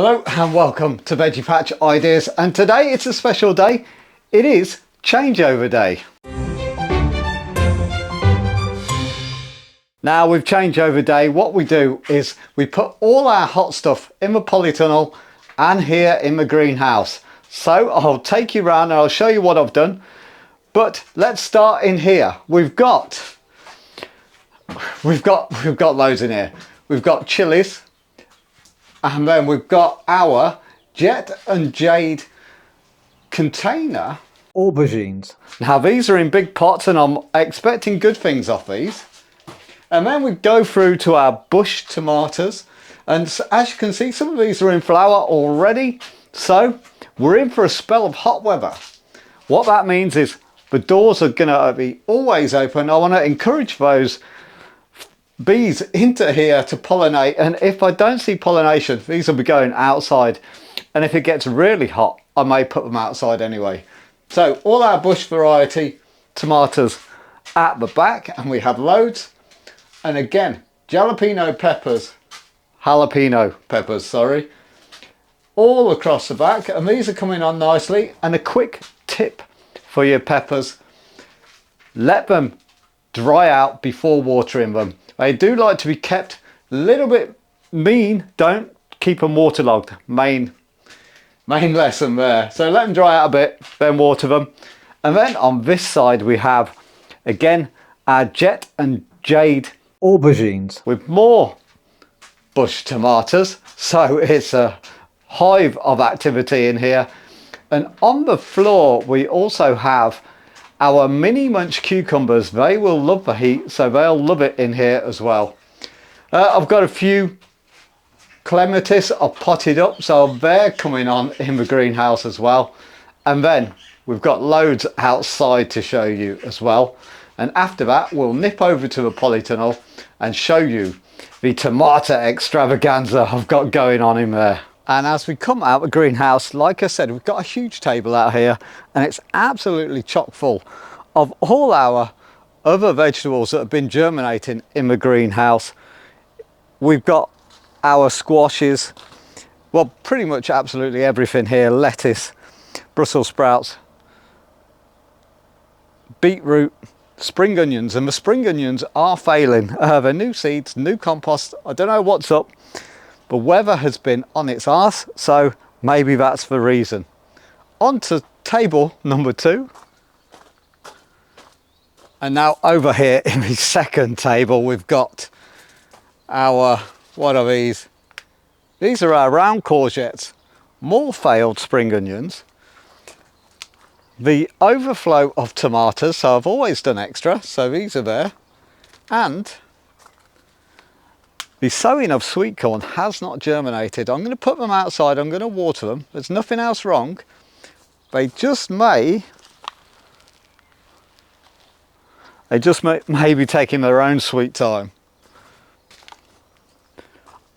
Hello and welcome to Veggie Patch Ideas, and today it's a special day. It is changeover day. Now with changeover day, what we do is we put all our hot stuff in the polytunnel and here in the greenhouse. So I'll take you around and I'll show you what I've done. But let's start in here. We've got loads in here. We've got chilies. And then we've got our jet and jade container aubergines. Now these are in big pots and I'm expecting good things off these. And then we go through to our bush tomatoes. And as you can see, some of these are in flower already. So we're in for a spell of hot weather. What that means is the doors are going to be always open. I want to encourage those bees into here to pollinate, and if I don't see pollination, these will be going outside, and if it gets really hot I may put them outside anyway. So all our bush variety tomatoes at the back, and we have loads, and again jalapeno peppers all across the back, and these are coming on nicely. And a quick tip for your peppers: let them dry out before watering them. They do like to be kept a little bit mean. Don't keep them waterlogged. Main lesson there. So let them dry out a bit, then water them. And then on this side we have again our jet and jade aubergines with more bush tomatoes. So it's a hive of activity in here. And on the floor we also have our mini munch cucumbers. They will love the heat, so they'll love it in here as well. I've got a few clematis I've potted up, so they're coming on in the greenhouse as well. And then we've got loads outside to show you as well. And after that we'll nip over to the polytunnel and show you the tomato extravaganza I've got going on in there. And as we come out the greenhouse, like I said, we've got a huge table out here and it's absolutely chock full of all our other vegetables that have been germinating in the greenhouse. We've got our squashes, well, pretty much absolutely everything here: lettuce, Brussels sprouts, beetroot, spring onions. And the spring onions are failing. They're new seeds, new compost. I don't know what's up. The weather has been on its arse, so maybe that's the reason. On to table number 2. And now over here in the second table we've got our, what are these? These are our round courgettes, more failed spring onions, the overflow of tomatoes, so I've always done extra, so these are there, and the sowing of sweet corn has not germinated. I'm going to put them outside, I'm going to water them. There's nothing else wrong. They just may be taking their own sweet time.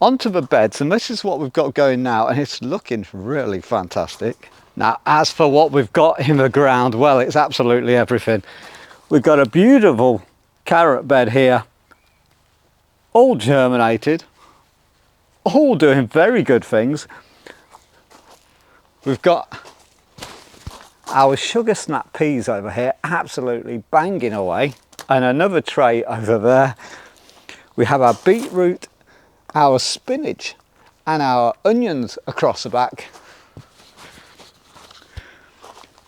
Onto the beds, and this is what we've got going now, and it's looking really fantastic. Now as for what we've got in the ground, well, it's absolutely everything. We've got a beautiful carrot bed here, all germinated, all doing very good things. We've got our sugar snap peas over here, absolutely banging away, and another tray over there. We have our beetroot, our spinach, and our onions across the back.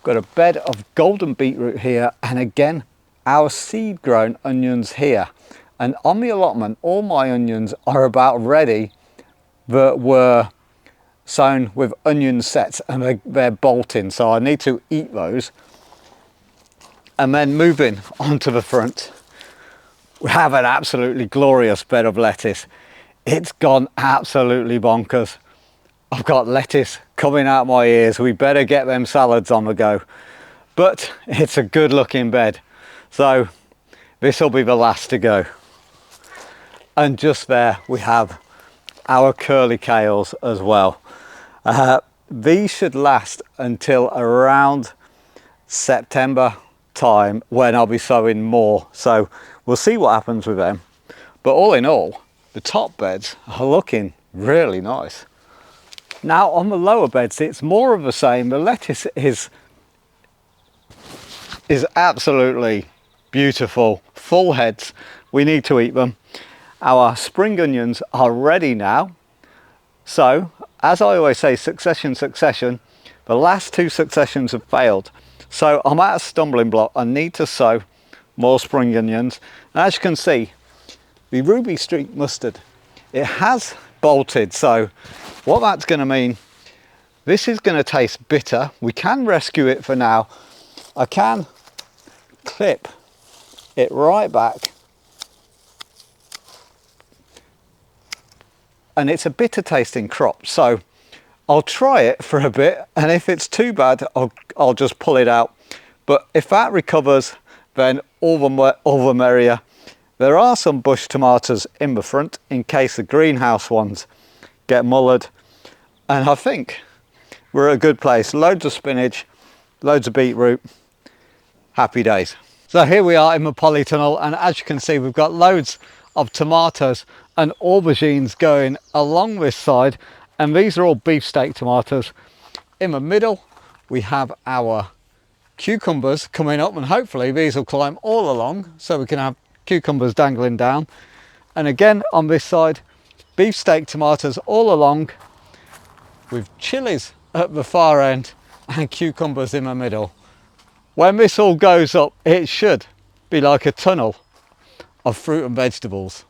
Got a bed of golden beetroot here, and again our seed grown onions here. And on the allotment, all my onions are about ready, that were sown with onion sets, and they're bolting, so I need to eat those. And then moving onto the front, we have an absolutely glorious bed of lettuce. It's gone absolutely bonkers. I've got lettuce coming out my ears. We better get them salads on the go. But it's a good looking bed, so this will be the last to go. And just there we have our curly kales as well. These should last until around September time, when I'll be sowing more. So we'll see what happens with them. But all in all, the top beds are looking really nice. Now on the lower beds, it's more of the same. The lettuce is absolutely beautiful, full heads. We need to eat them. Our spring onions are ready now. So, as I always say, succession. The last two successions have failed. So I'm at a stumbling block. I need to sow more spring onions. And as you can see, the ruby streak mustard, it has bolted. So what that's going to mean, this is going to taste bitter. We can rescue it for now. I can clip it right back. And it's a bitter tasting crop. So I'll try it for a bit, and if it's too bad, I'll just pull it out. But if that recovers, then all the merrier. There are some bush tomatoes in the front in case the greenhouse ones get mullered. And I think we're at a good place. Loads of spinach, loads of beetroot. Happy days. So here we are in the polytunnel, and as you can see, we've got loads of tomatoes and aubergines going along this side, and these are all beefsteak tomatoes. In the middle we have our cucumbers coming up, and hopefully these will climb all along so we can have cucumbers dangling down. And again on this side, beefsteak tomatoes all along, with chilies at the far end and cucumbers in the middle. When this all goes up, it should be like a tunnel of fruit and vegetables.